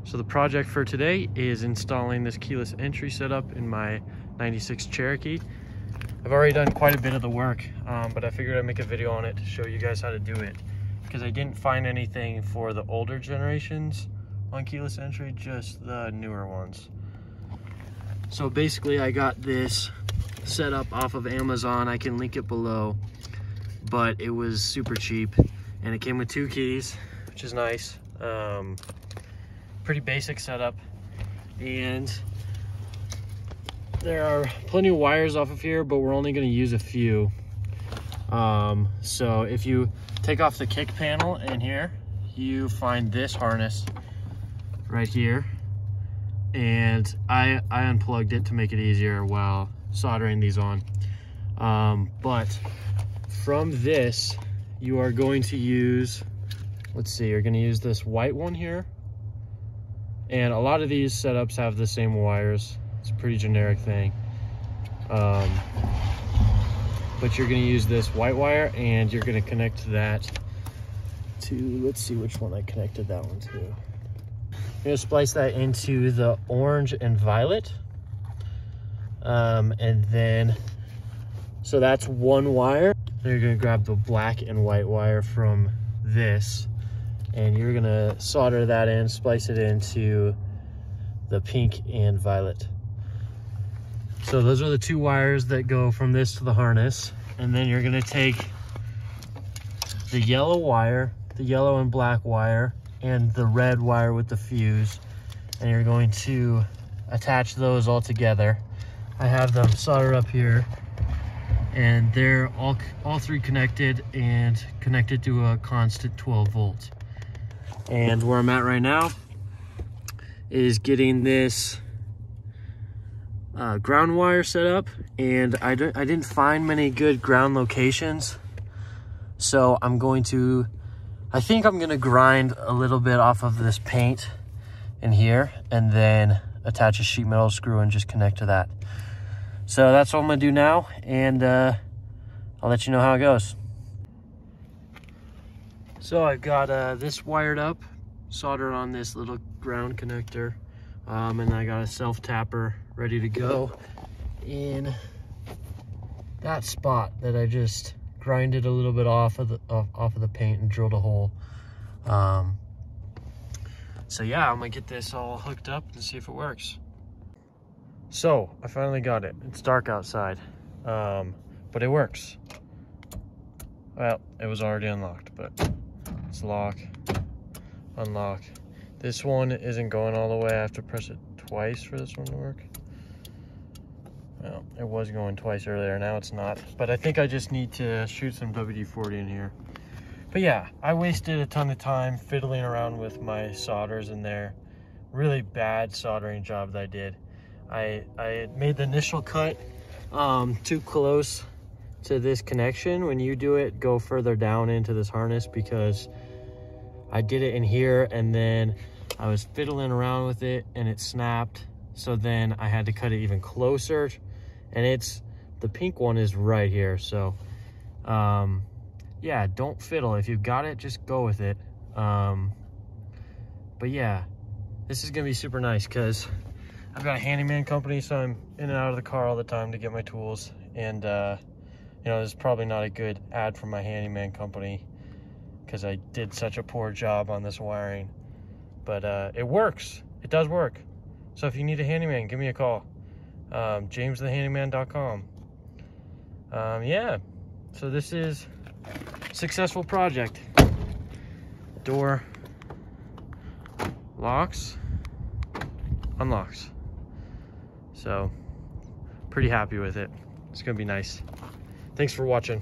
So the project for today is installing this keyless entry setup in my 96 Cherokee. I've already done quite a bit of the work, but I figured I'd make a video on it to show you guys how to do it, because I didn't find anything for the older generations on keyless entry, just the newer ones. So basically I got this set up off of Amazon. I can link it below, but it was super cheap and it came with 2 keys, which is nice. Pretty basic setup, and there are plenty of wires off of here, but we're only going to use a few. So if you take off the kick panel in here, you find this harness right here, and I unplugged it to make it easier while soldering these on. But from this, you are going to use, let's see, you're going to use this white one here. And a lot of these setups have the same wires. It's a pretty generic thing. But you're gonna use this white wire, and you're gonna connect that to, let's see which one I connected that one to. I'm gonna splice that into the orange and violet. And then, so that's one wire. Then you're gonna grab the black and white wire from this, and you're gonna solder that in, splice it into the pink and violet. So those are the 2 wires that go from this to the harness. And then you're gonna take the yellow wire, the yellow and black wire, and the red wire with the fuse, and you're going to attach those all together. I have them soldered up here, and they're all 3 connected and connected to a constant 12 volts. And where I'm at right now is getting this ground wire set up, and I didn't find many good ground locations, so I think I'm gonna grind a little bit off of this paint in here, and then attach a sheet metal screw and just connect to that. So that's what I'm gonna do now, and I'll let you know how it goes. So I've got this wired up, soldered on this little ground connector, and I got a self tapper ready to go in that spot that I just grinded a little bit off of the paint and drilled a hole. So yeah, I'm gonna get this all hooked up and see if it works. So I finally got it. It's dark outside, but it works. Well, it was already unlocked, but let's lock, unlock. This one isn't going all the way. I have to press it twice for this one to work. Well, it was going twice earlier, now it's not. But I think I just need to shoot some WD-40 in here. But yeah, I wasted a ton of time fiddling around with my solders in there. Really bad soldering job that I did. I made the initial cut too close to this connection. When you do it, go further down into this harness, because I did it in here and then I was fiddling around with it and it snapped. So then I had to cut it even closer, and the pink one is right here. So yeah, don't fiddle. If you've got it, just go with it. But yeah, this is gonna be super nice because I've got a handyman company, so I'm in and out of the car all the time to get my tools. And you know, this is probably not a good ad for my handyman company because I did such a poor job on this wiring. But it works. It does work. So if you need a handyman, give me a call. jamesthehandyman.com. Yeah, so this is a successful project. Door locks, unlocks. So pretty happy with it. It's gonna be nice. Thanks for watching.